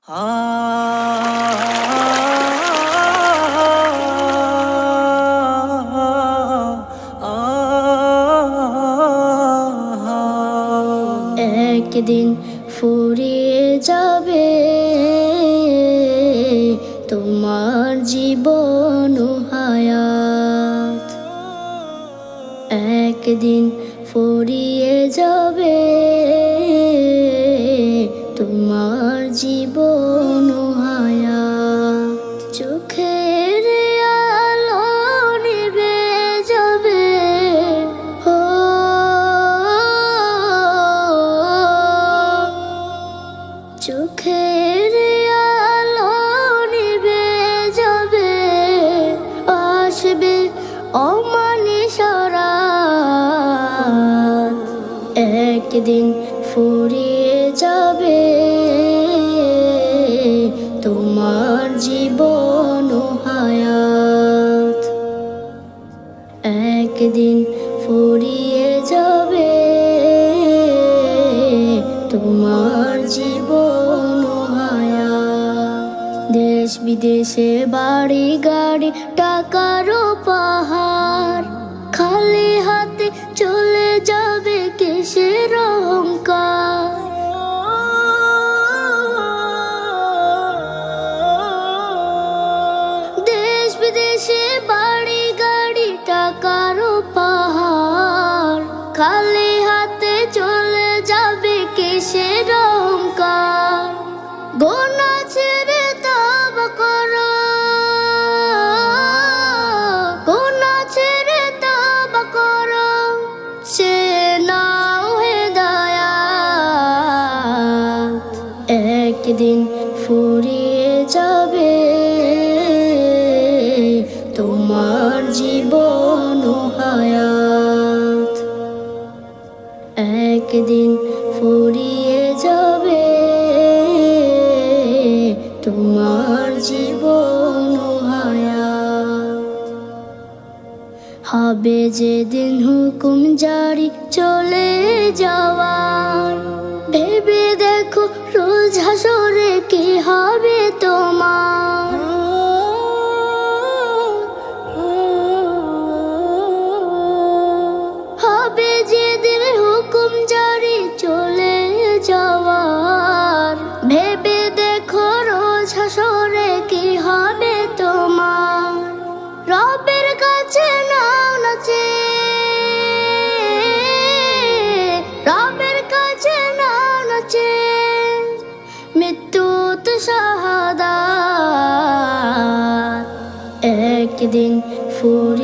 একদিন ফুরিয়ে যাবে তোমার জীবন ও হায়াত। একদিন ফুরিয়ে যাবে তোমার জীবন ও হায়াত। চোখের আলো নিভে যাবে, হো চোখের আলো নিভে যাবে, আসবে অমানিসা রাত। একদিন ফুরিয়ে যাবে তোমার জীবন ও হায়াত। একদিন ফুরিয়ে যাবে তোমার জীবন ও হায়াত। দেশ বিদেশে বাড়ি গাড়ি টাকারও পাহাড়, খালি হাতে চলে যাবে কিসের অহংকার। দেশ বিদেশে বাড়ি গাড়ি টাকারও পাহাড়, খালি হাতে চলে যাবে কিসের অহংকার। গোনা ছেড়ে তওবা করো, গোনা ছেড়ে তওবা করো, সে নাও হেদায়াত। একদিন ফুরিয়ে যাবে তোমার জীবন ও হায়াত। একদিন ফুরিয়ে যাবে তোমার জীবন ও হায়াত। হবে যেদিন হুকুম জারি চলে যাওয়ার, ভেবে দেখো রোজ হাসরে কি হবে তোমার। হবে যেদিন হুকুম জারি চলে যাওয়ার, ভেবে দেখো রোজ হাসরে কি হবে তোমার। রবের কাছে নাও না চেয়ে, রবের কাছে নাও না চেয়ে, মৃত্যু তো শাহাদাত। একদিন ফুরিয়ে